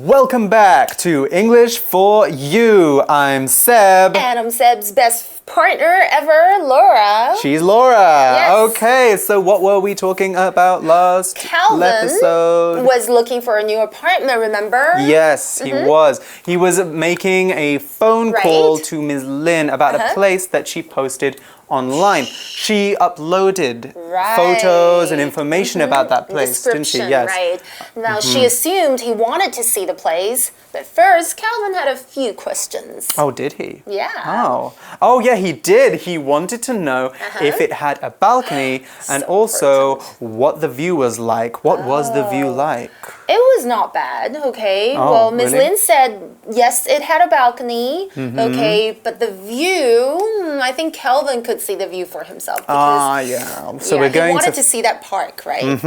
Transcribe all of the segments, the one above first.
Welcome back to English for You. I'm Seb. And I'm Seb's best partner ever, Laura. She's Laura. Yes. Okay, so what were we talking about last episode? Was looking for a new apartment, remember? Yes, he was. He was making a phone call to Ms. Lin about a place that she posted online. She uploaded photos and information about that place, didn't she? Yes. Right. Now, she assumed he wanted to see the place, but first, Calvin had a few questions. Oh, did he? Yeah. Oh, yeah, he did. He wanted to know if it had a balcony and also what the view was like. What was the view like? It was not bad, okay? Oh, well, Ms. really? Lin said, yes, it had a balcony, okay, but the view, I think Calvin could see the view for himself. Because, So we're going he wanted to see that park, right?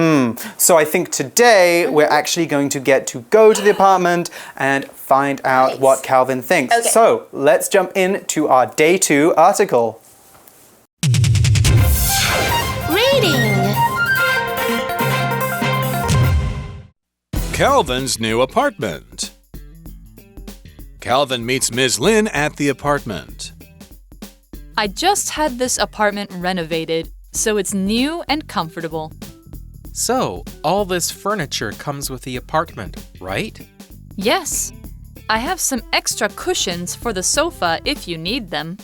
So I think today we're actually going to get to go to the apartment and find out what Calvin thinks. Okay. So let's jump into our Day 2 article. Reading. Calvin's new apartment. Calvin meets Ms. Lin at the apartment. I just had this apartment renovated, so it's new and comfortable. So, all this furniture comes with the apartment, right? Yes. I have some extra cushions for the sofa if you need them.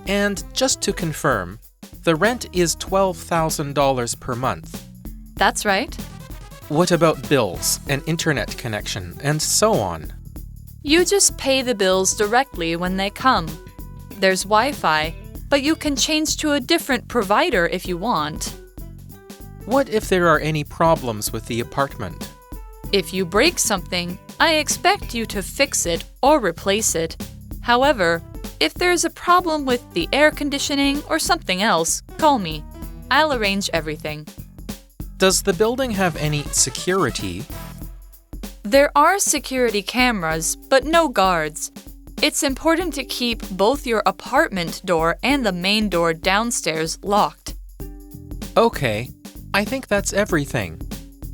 And just to confirm, the rent is $12,000 per month. That's right. What about bills and internet connection and so on? You just pay the bills directly when they come. There's Wi-Fi, but you can change to a different provider if you want. What if there are any problems with the apartment? If you break something, I expect you to fix it or replace it. However, if there's a problem with the air conditioning or something else, call me. I'll arrange everything. Does the building have any security? There are security cameras, but no guards. It's important to keep both your apartment door and the main door downstairs locked. Okay, I think that's everything.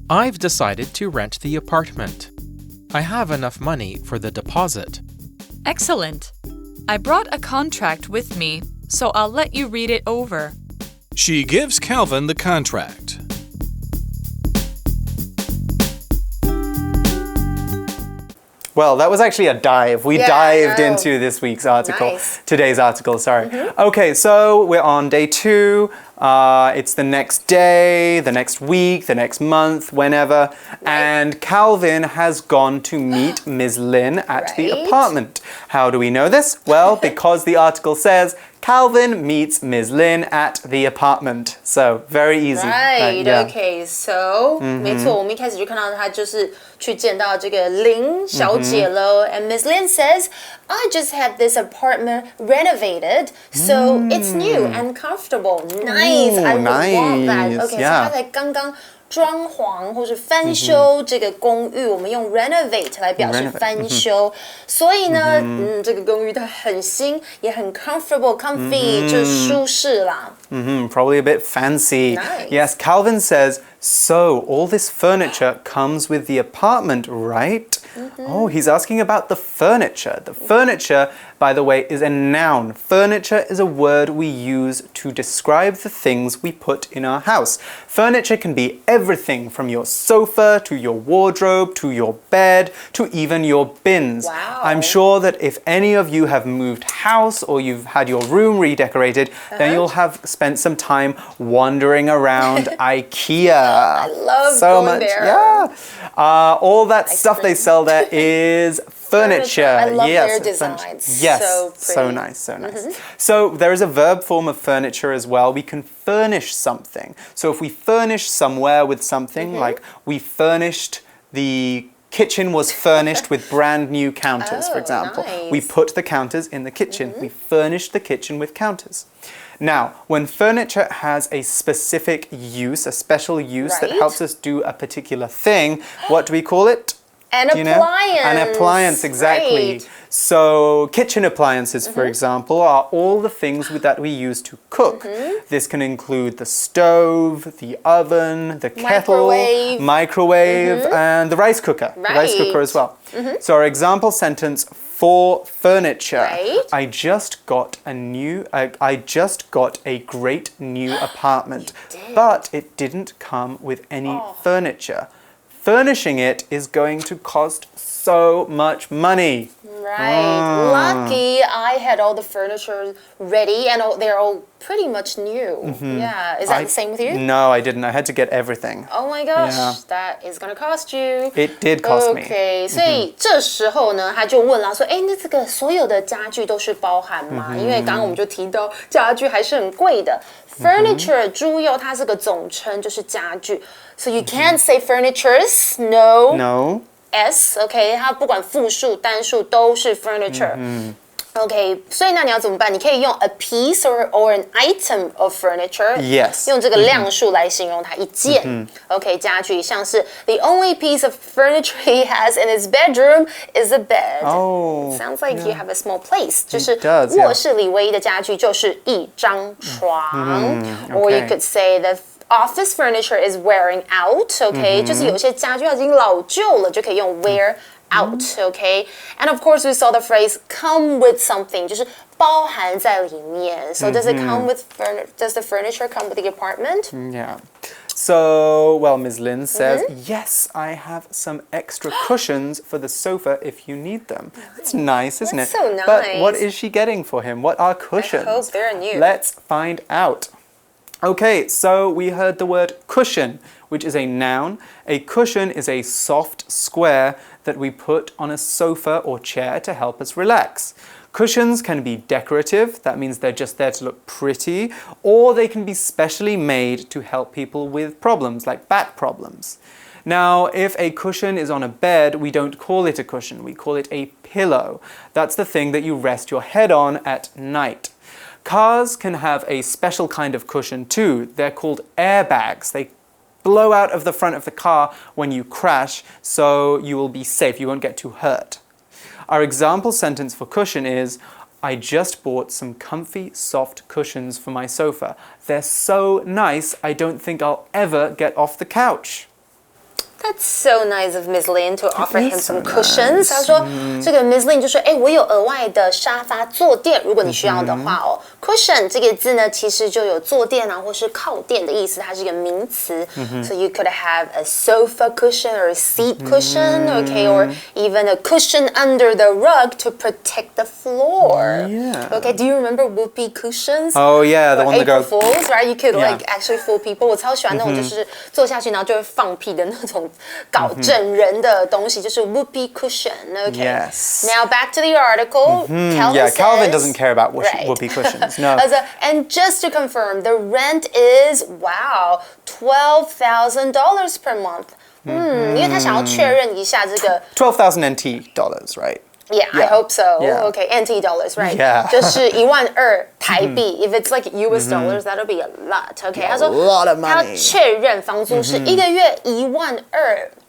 I've decided to rent the apartment. I have enough money for the deposit. Excellent. I brought a contract with me, so I'll let you read it over. She gives Calvin the contract. Well, that was actually a dive. We dived into this week's article. Nice. Today's article, sorry. Okay, so we're on Day 2. It's the next day, the next week, the next month, whenever. And Calvin has gone to meet Ms. Lin at the apartment. How do we know this? Well, because the article says Calvin meets Ms. Lin at the apartment. So, very easy. Right, okay, so, 没错，我们一开始就看到他就是去见到这个林小姐了。And Ms. Lin says, I just had this apartment renovated, so it's new and comfortable. Nice, I would want that. Okay, so 他才刚刚装潢或是翻修这个公寓，我们用 renovate 来表示翻修。所以呢，这个公寓它很新，也很 comfortable、comfy，就是舒适啦。Probably a bit fancy. Nice. Yes, Calvin says, so all this furniture comes with the apartment, right? Oh, he's asking about the furniture. The furniture, by the way, is a noun. Furniture is a word we use to describe the things we put in our house. Furniture can be everything from your sofa to your wardrobe to your bed to even your bins. Wow. I'm sure that if any of you have moved house or you've had your room redecorated, then you'll have spent some time wandering around IKEA. I love so going much. there. Yeah. All that stuff they sell there is furniture. I love yes, their designs. Yes, So pretty. nice, so nice. So there is a verb form of furniture as well. We can furnish something. So if we furnish somewhere with something, like we furnished the kitchen was furnished with brand new counters, for example. Nice. We put the counters in the kitchen. We furnished the kitchen with counters. Now, when furniture has a specific use, a special use that helps us do a particular thing, what do we call it? An Do you know? appliance. An appliance, exactly. Right. So kitchen appliances, for example, are all the things that we use to cook. This can include the stove, the oven, the kettle, microwave, and the rice cooker. Right. The rice cooker as well. So our example sentence for furniture. Right. I just got a great new apartment, but it didn't come with any furniture. Furnishing it is going to cost so much money. Right. Lucky I had all the furniture ready and they're all pretty much new. Yeah. Is that the same with you? No, I didn't. I had to get everything. Oh my gosh, Yeah. that is gonna cost you. It did cost me. Okay, 所以这时候呢，他就问了说，那这个所有的家具都是包含吗？因为刚刚我们就提到家具还是很贵的。Furniture 猪油它是个总称，就是家具。So you can't say furnitures, no. No. S, OK， 它不管复数、单数都是 furniture。OK， 所以那你要怎么办？你可以用 a piece or an item of furniture， Yes， 用这个量数来形容它一件。OK， 家具像是 the only piece of furniture he has in his bedroom is a bed. Oh, sounds like you have a small place. 就是does, 卧室里唯一的家具就是一张床。Or you could say that office furniture is wearing out, okay? 就是有些家具它已经老旧了，就可以用 wear out, okay? And of course, we saw the phrase come with something, 就是包含在里面. So does it come with does the furniture come with the apartment? Yeah. So, well, Ms. Lin says, yes, I have some extra cushions for the sofa if you need them. That's nice, isn't That's it? so But nice. what is she getting for him? What are cushions? I hope they're new. Let's find out. Okay, so we heard the word cushion, which is a noun. A cushion is a soft square that we put on a sofa or chair to help us relax. Cushions can be decorative, that means they're just there to look pretty, or they can be specially made to help people with problems like back problems. Now, if a cushion is on a bed, we don't call it a cushion, we call it a pillow. That's the thing that you rest your head on at night. Cars can have a special kind of cushion too. They're called airbags. They blow out of the front of the car when you crash, so you will be safe, you won't get too hurt. Our example sentence for cushion is, I just bought some comfy, soft cushions for my sofa. They're so nice, I don't think I'll ever get off the couch. That's so nice of Miss Lin to offer him is some so cushions. 他说，这个 Miss Lin 就说，我有额外的沙发坐垫，如果你需要的话哦。Cushion 这个字呢，其实就有坐垫啊，或是靠垫的意思，它是一个名词。So you could have a sofa cushion or a seat cushion, okay, or even a cushion under the rug to protect the floor. Yeah. Okay, do you remember whoopee cushions? Oh yeah, the Or one that April goes... Fools, right? You could Yeah. like actually fool people. 我超喜欢那种就是坐下去然后就会放屁的那种搞整人的东西，就是 whoopee cushion. Okay. Yes. Now back to the article. Calvin Yeah, says, Calvin doesn't care about Right. whoopee cushions, no. And just to confirm, the rent is wow, $12,000 per month. 因为他想要确认一下这个 $12,000 NT dollars, right? Yeah, I hope so. Yeah. Okay, NT dollars, right? Yeah. 就是12,000台币。If it's like US dollars, that'll be a lot. Okay, 他说 a lot of 他要 money. 确认房租是一个月12,000。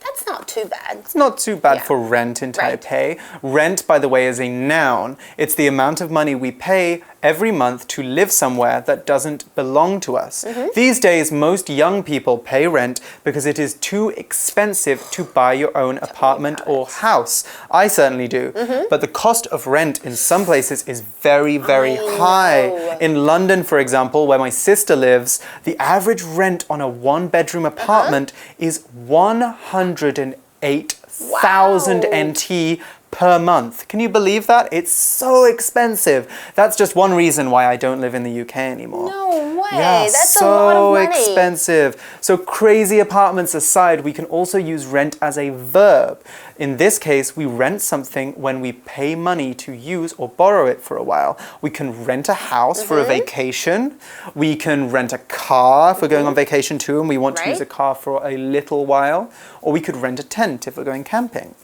That's not too bad. It's not too bad Yeah. for rent in Right. Taipei. Rent, by the way, is a noun. It's the amount of money we pay every month to live somewhere that doesn't belong to us. These days, most young people pay rent because it is too expensive to buy your own apartment or house. I certainly do. But the cost of rent in some places is very, very high. In London, for example, where my sister lives, the average rent on a one-bedroom apartment is 108,000 NT per month. Can you believe that? It's so expensive. That's just one reason why I don't live in the UK anymore. No way. Yeah, That's so a lot of money. expensive. So crazy apartments aside, we can also use rent as a verb. In this case, we rent something when we pay money to use or borrow it for a while. We can rent a house for a vacation. We can rent a car if we're going on vacation too and we want to use a car for a little while. Or we could rent a tent if we're going camping.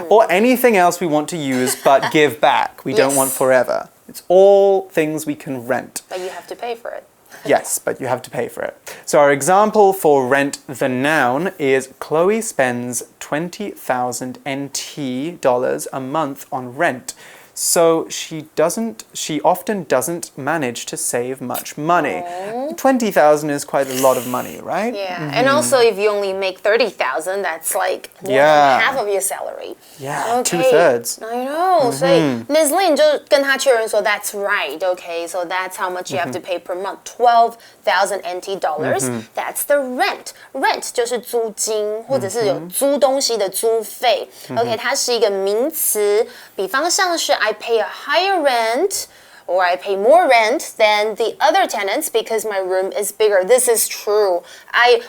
Or anything else we want to use but give back. We don't want forever. It's all things we can rent. But you have to pay for it. Yes, but you have to pay for it. So our example for rent the noun is Chloe spends 20,000 NT dollars a month on rent. So she often doesn't manage to save much money. 20,000 is quite a lot of money, right? Yeah, and also if you only make 30,000, that's like more than half of your salary. Yeah, 2/3. I know. 所以 Ms. Lin 就跟他确认说 that's right, okay? So that's how much you have to pay per month, 12,000 NT dollars. That's the rent. Rent 就是租金或者是有租东西的租费。OK， 它是一个名词，比方像是 I pay a higher rent or I pay more rent than the other tenants because my room is bigger. This is true.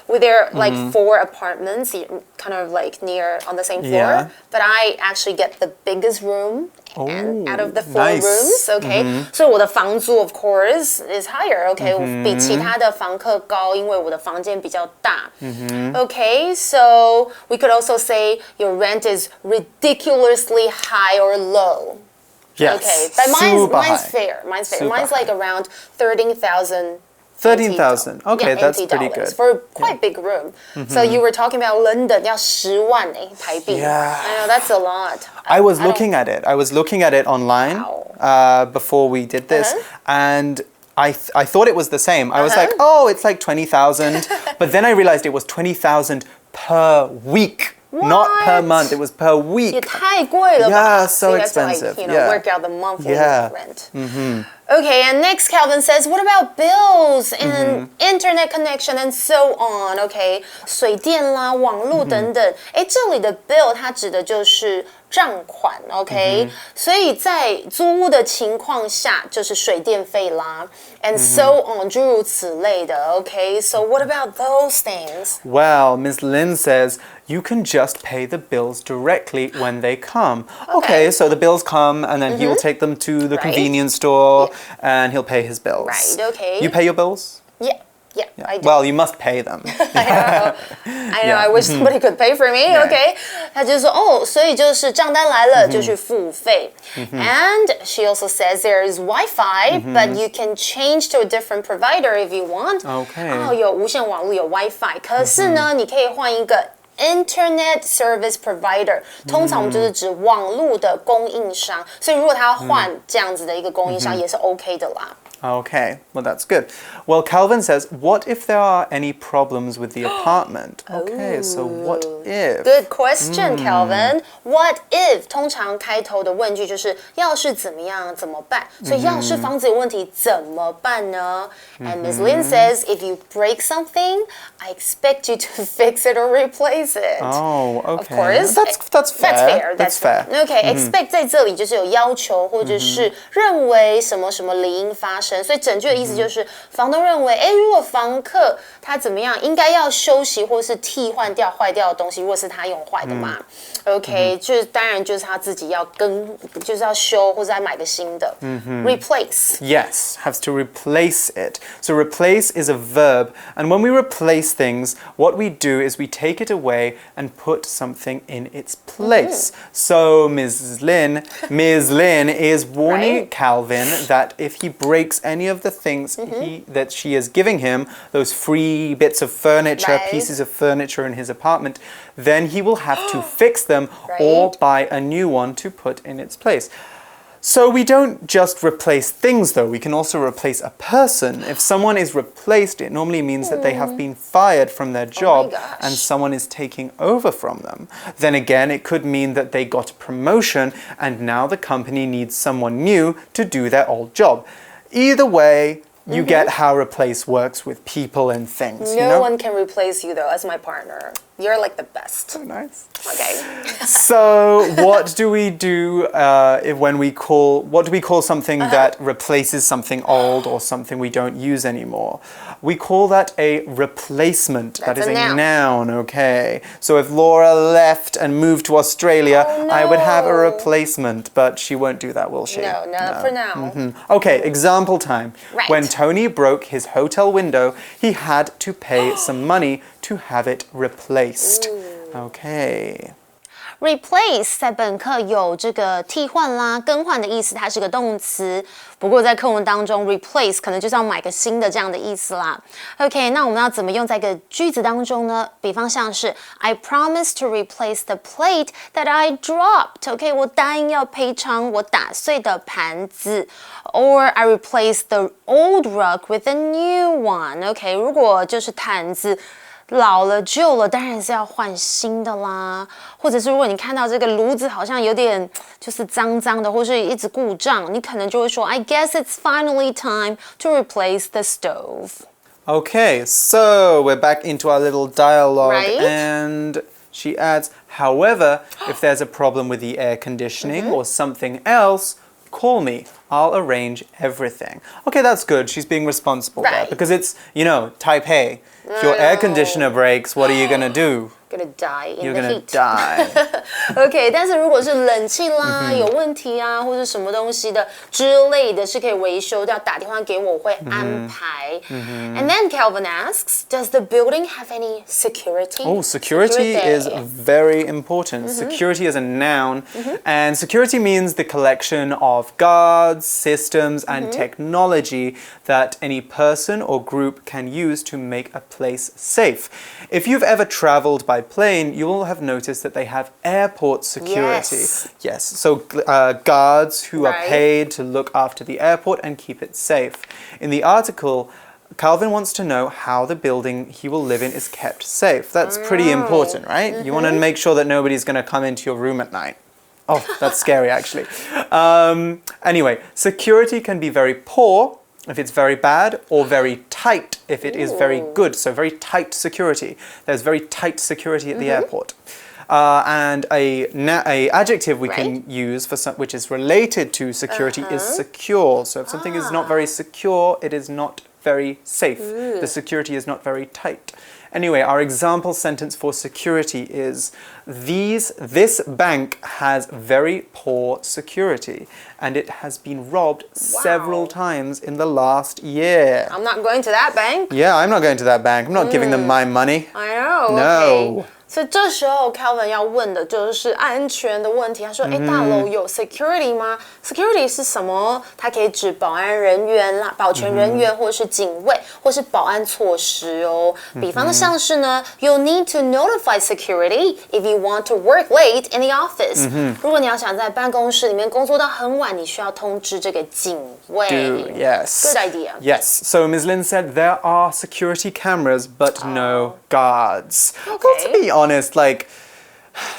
There are like 4 apartments kind of like near on the same floor, but I actually get the biggest room and out of the 4 rooms, okay? 所以我的房租 of course is higher, okay? 比其他的房客高，因为我的房间比较大。Okay, so we could also say your rent is ridiculously high or low. Yes, okay, but mine's fair. Mine's like around 13,000. 13,000. Okay, that's NT pretty dollars good. for quite big room. So you were talking about London, 要10万台币. Yeah. I know that's a lot. I was looking at it. I was looking at it online before we did this, and I thought it was the same. I was like, oh, it's like 20,000, but then I realized it was 20,000 per week. Not per month, it was per week. 也太贵了吧? Yeah, so expensive. You know, work out the monthly rent. Okay, and next Calvin says, what about bills and internet connection and so on? Okay, 水电啦、网络等等。这里的 bill 它指的就是账款 ，OK？所以在租屋的情况下，就是水电费啦 ，and so on，诸如此类的 ，OK？So what about those things? Well, Ms. Lin says you can just pay the bills directly when they come. Okay, so the bills come and then he will take them to the convenience store and he'll pay his bills. Right, okay. You pay your bills? Yeah, I do. Well, you must pay them. I know. I wish somebody could pay for me. Okay. 他就说所以就是账单来了就去付费。And she also says there is Wi-Fi, but you can change to a different provider if you want. Okay. 有无线网络有 Wi-Fi， 可是呢，你可以换一个 Internet Service Provider， 通常我们就是指网络的供应商，所以如果他要换这样子的一个供应商，也是 OK 的啦。Okay, well that's good. Well, Calvin says, what if there are any problems with the apartment? Okay, so what if? Good question, Calvin. What if 通常开头的问句就是要是怎么样怎么办？所以要是房子有问题怎么办呢？ And Ms. Lin says, if you break something, I expect you to fix it or replace it. Oh, okay. Of course. That's fair. That's fair. Okay, expect 在这里就是有要求或者是认为什么什么理应发生。所以整句的意思就是，房东认为，如果房客他怎么样，应该要休息或是替换掉坏掉的东西，如果是他用坏的嘛 ，OK， 就是当然就是他自己要就是要修或者再买个新的，replace. Yes, has to replace it. So replace is a verb, and when we replace things, what we do is we take it away and put something in its place. So Ms. Lin is warning Calvin that if he breaks any of the things that she is giving him, those free bits of furniture, pieces of furniture in his apartment, then he will have to fix them or buy a new one to put in its place. So we don't just replace things though, we can also replace a person. If someone is replaced, it normally means that they have been fired from their job and someone is taking over from them. Then again, it could mean that they got a promotion and now the company needs someone new to do their old job. Either way, you get how replace works with people and things. No one can replace you though as my partner. You're like the best. So nice. Okay. So what do we do what do we call something that replaces something old or something we don't use anymore? We call that a replacement. That is a noun, okay. So if Laura left and moved to Australia, I would have a replacement, but she won't do that, will she? No, not for now. Okay, example time. Right. When Tony broke his hotel window, he had to pay some money to have it replaced. Okay. Replace 在本课有这个替换啦、更换的意思，它是个动词。不过在课文当中 ，replace 可能就是要买个新的这样的意思啦。OK， 那我们要怎么用在一个句子当中呢？比方像是 I promise to replace the plate that I dropped。OK， 我答应要赔偿我打碎的盘子。Or I replace the old rug with a new one。OK， 如果就是毯子老了旧了，当然是要换新的啦。或者是如果你看到这个炉子好像有点就是脏脏的，或是一直故障，你可能就会说 I guess it's finally time to replace the stove. Okay, so we're back into our little dialogue, Right. And she adds, however, if there's a problem with the air conditioning or something else, call me. I'll arrange everything. Okay, that's good. She's being responsible there Right. because it's, Taipei. If your air conditioner breaks, what are you going to do? Gonna die in You're the going heat. to die. OK， 但是如果是冷气啦、有问题啊，或者什么东西的之类的，是可以维修的，要打电话给我，我会安排。And then Calvin asks, does the building have any security? Oh, security is very important. Security is a noun, and security means the collection of guards, systems, and technology that any person or group can use to make a place safe. If you've ever traveled by plane, you will have noticed that they have airport security. Yes. So guards who are paid to look after the airport and keep it safe. In the article, Calvin wants to know how the building he will live in is kept safe. That's pretty important, right? You want to make sure that nobody's going to come into your room at night. Oh, that's scary, actually. Anyway, security can be very poor if it's very bad, or very tight if it is very good. So very tight security. There's very tight security at the airport. And a adjective we can use for which is related to security is secure. So if something is not very secure, it is not very safe. The security is not very tight. Anyway, our example sentence for security is this bank has very poor security and it has been robbed several times in the last year. I'm not going to that bank. Yeah, I'm not going to that bank. I'm not giving them my money. I know. No. Okay. 所以这时候 Calvin 要问的就是安全的问题。他说：“大楼有 security 吗 ？security 是什么？它可以指保安人员啦、保全人员，或者是警卫，或是保安措施哦。比方像是呢 ，You'll need to notify security if you want to work late in the office。如果你要想在办公室里面工作到很晚，你需要通知这个警卫。Yes. Good idea. Yes. So Ms. Lin said there are security cameras, but no guards. Okay. Well, to be honest, like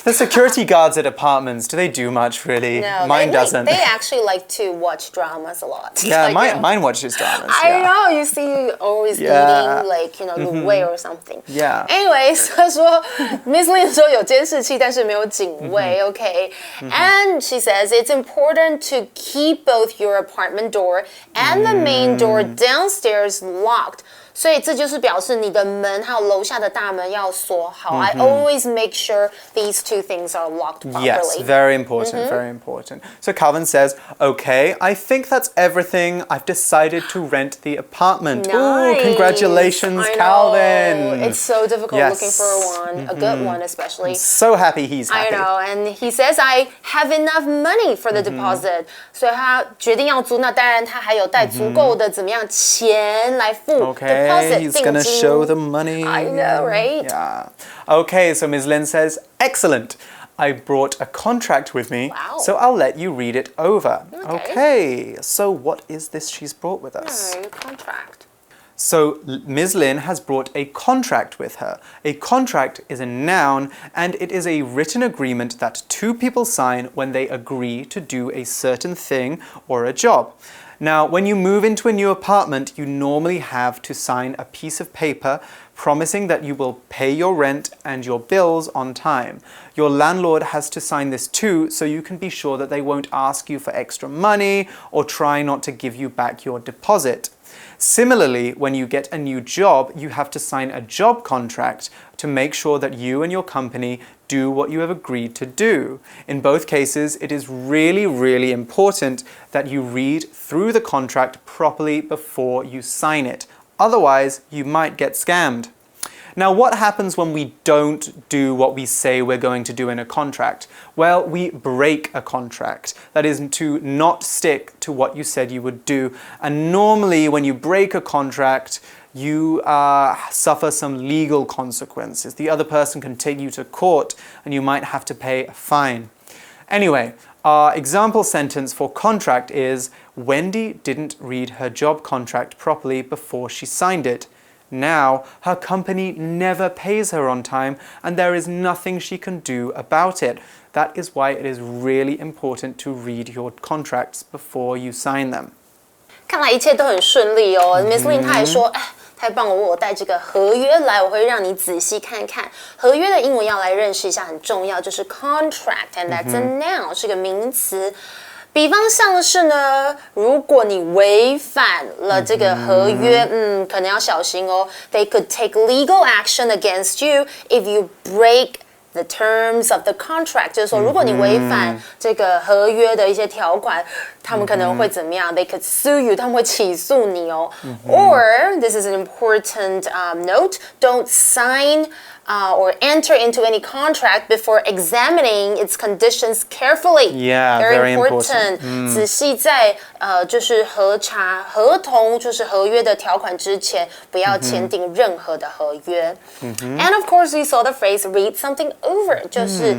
the security guards at apartments, do they do much really? No, mine doesn't. They actually like to watch dramas a lot. Yeah, like, mine watches dramas. I know, you see always eating like, the way or something. Yeah. Anyways, 他说 Miss Lin 说有监视器，但是没有警卫 okay? And she says it's important to keep both your apartment door and the main door downstairs locked. 所以这就是表示你的门还有楼下的大门要锁好。I always make sure these two things are locked properly. Yes, very important, very important. So Calvin says, okay, I think that's everything. I've decided to rent the apartment. Nice. Ooh, congratulations, I know. Calvin. It's so difficult Yes. looking for one, a good one especially. So happy he's happy. I know, and he says I have enough money for the deposit. 所以他决定要租，那当然他还有带足够的怎么样钱来付 Okay, he's going to show the money. I know, right? Yeah. Okay, so Ms. Lin says, excellent. I brought a contract with me, Wow. so I'll let you read it over. Okay. So what is this she's brought with us? No, contract. So Ms. Lin has brought a contract with her. A contract is a noun, and it is a written agreement that two people sign when they agree to do a certain thing or a job. Now, when you move into a new apartment, you normally have to sign a piece of paper promising that you will pay your rent and your bills on time. Your landlord has to sign this too, so you can be sure that they won't ask you for extra money or try not to give you back your deposit. Similarly, when you get a new job, you have to sign a job contract to make sure that you and your company do what you have agreed to do. In both cases, it is really, really important that you read through the contract properly before you sign it. Otherwise, you might get scammed. Now, what happens when we don't do what we say we're going to do in a contract? Well, we break a contract. That is to not stick to what you said you would do. And normally, when you break a contract, you suffer some legal consequences. The other person can take you to court and you might have to pay a fine. Anyway, our example sentence for contract is, Wendy didn't read her job contract properly before she signed it. Now, her company never pays her on time and there is nothing she can do about it. That is why it is really important to read your contracts before you sign them. 看来一切都很顺利哦。Miss Lin 她还说，哎，太棒了，我带这个合约来，我会让你仔细看看。合约的英文要来认识一下，很重要，就是 contract，and that's a noun，是个名词。比方像是呢，如果你违反了这个合约，可能要小心哦。They could take legal action against you if you break the terms of the contract， 就是说，如果你违反这个合约的一些条款，他们可能会怎么样 ？They could sue you， 他们会起诉你哦。Or this is an important note: don't sign or enter into any contract before examining its conditions carefully. Yeah, very important. 仔细在就是核查合同，就是合约的条款之前，不要签订任何的合约。And of course, we saw the phrase "read something over"， 就是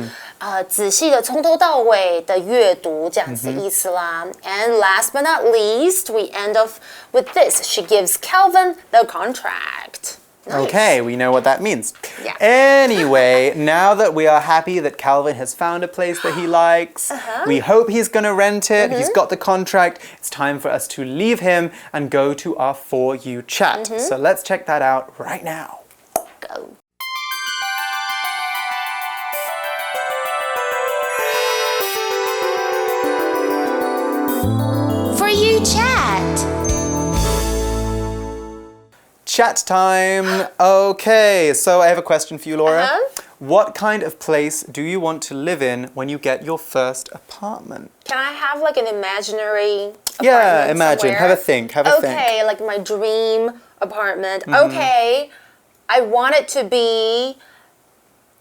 仔细的从头到尾的阅读这样子的意思啦。And last but not least, we end off with this: She gives Calvin the contract. Nice. Okay, we know what that means. Yeah. Anyway, now that we are happy that Calvin has found a place that he likes, we hope he's going to rent it, he's got the contract, it's time for us to leave him and go to our For You chat. So let's check that out right now. Go. For You chat. Chat time. Okay, so I have a question for you, Laura. What kind of place do you want to live in when you get your first apartment? Can I have like an imaginary apartment Yeah, imagine. somewhere? Have a think. Have a think. Okay, like my dream apartment. Okay, I want it to be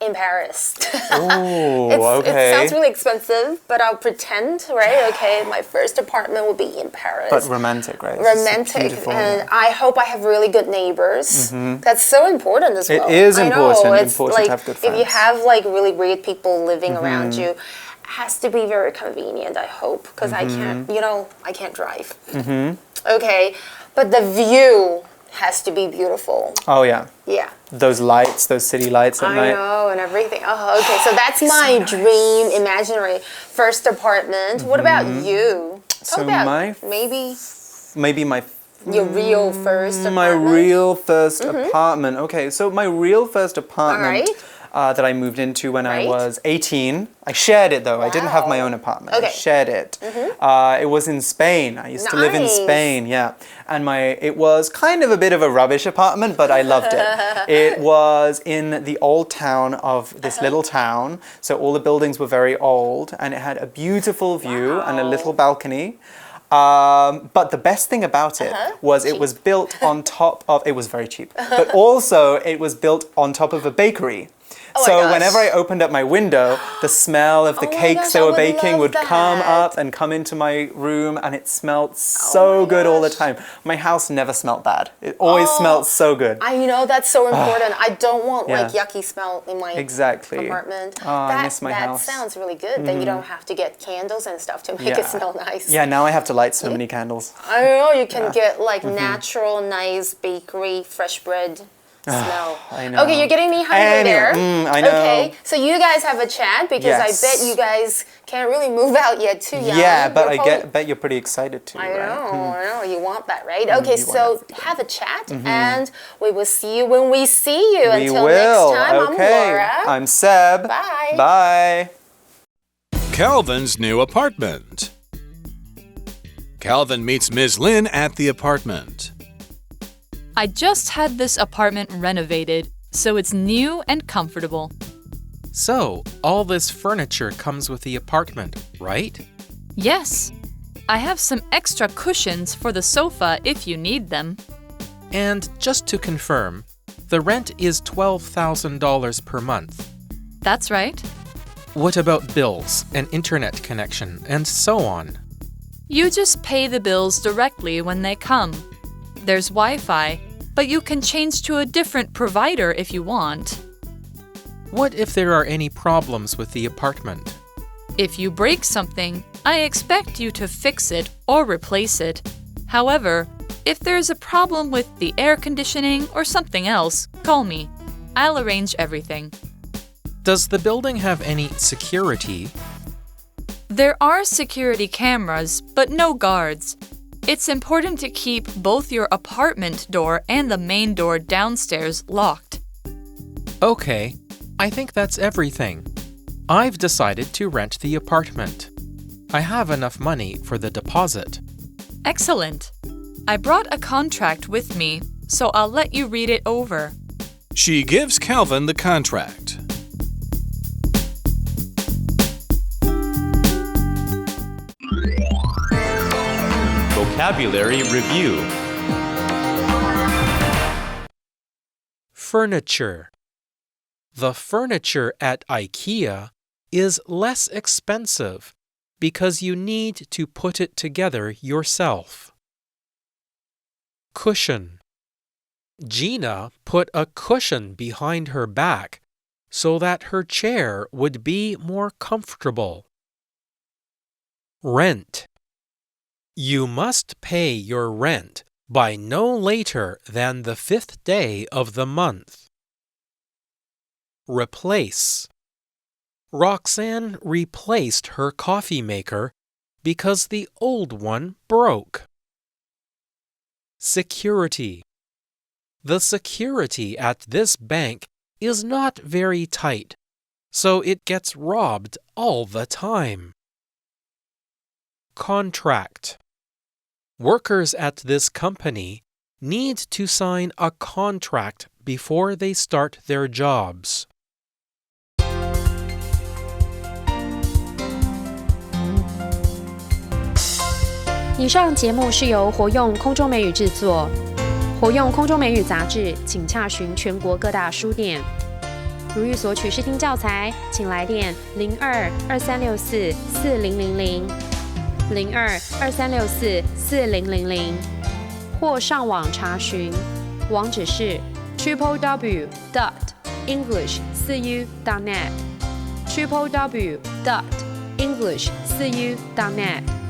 in Paris. Oh, okay. It sounds really expensive, but I'll pretend, right? Okay, my first apartment will be in Paris. But romantic, right? Romantic, and I hope I have really good neighbors. That's so important as well. It is important. I know, it's important like to have good friends. if you have like really great people living around you, it has to be very convenient. I hope, because I can't, I can't drive. Okay, but the view has to be beautiful. Oh, yeah. Yeah. Those lights, those city lights at night. I know, and everything. Oh, okay. So that's my dream, imaginary first apartment. What about you? Talk about maybe my your real first apartment. My real first apartment. Okay, so my real first apartment that I moved into when I was 18. I shared it though. I didn't have my own apartment. Okay. I shared it. It was in Spain. I used to live in Spain, yeah. And it was kind of a bit of a rubbish apartment, but I loved it. It was in the old town of this little town. So all the buildings were very old and it had a beautiful view and a little balcony. But the best thing about it was it was built on top of, it was very cheap, but also it was built on top of a bakery. So whenever I opened up my window, the smell of the cakes they were baking would come up and come into my room, and it smelled so good all the time. My house never smelled bad. It always smelled so good. That's so important. I don't want like yucky smell in my apartment. I miss my house. That sounds really good. Then you don't have to get candles and stuff to make it smell nice. Yeah, now I have to light so many candles. I know, you can get like natural, nice bakery, fresh bread. Smell. I know. Okay, you're getting me hungry there. I know. Okay, so you guys have a chat because I bet you guys can't really move out yet, too young. Yeah, but I bet you're pretty excited too, I right? know, you want that, right? Okay, so have a chat and we will see you when we see you. Until next time, I'm Laura. I'm Seb. Bye. Bye. Calvin's new apartment. Calvin meets Ms. Lin at the apartment. I just had this apartment renovated, so it's new and comfortable. So, all this furniture comes with the apartment, right? Yes. I have some extra cushions for the sofa if you need them. And just to confirm, The rent is $12,000 per month. That's right. What about bills, an internet connection, and so on? You just pay the bills directly when they come. There's Wi-Fi, but you can change to a different provider if you want. What if there are any problems with the apartment? If you break something, I expect you to fix it or replace it. However, if there's a problem with the air conditioning or something else, call me. I'll arrange everything. Does the building have any security? There are security cameras, but no guards. It's important to keep both your apartment door and the main door downstairs locked. Okay, I think that's everything. I've decided to rent the apartment. I have enough money for the deposit. Excellent. I brought a contract with me, so I'll let you read it over. She gives Calvin the contract. Vocabulary Review. Furniture. The furniture at IKEA is less expensive because you need to put it together yourself. Cushion. Gina put a cushion behind her back so that her chair would be more comfortable. Rent. You must pay your rent by no later than the 5th day of the month. Replace. Roxanne replaced her coffee maker because the old one broke. Security. The security at this bank is not very tight, so it gets robbed all the time. Contract. Workers at this company need to sign a contract before they start their jobs. 以上节目是由活用空中美语制作，活用空中美语杂志，请洽询全国各大书店。如欲索取试听教材，请来电02-2364-4000、02-2364-4000，或上网查询，网址是 www.english4u.net www.english4u.net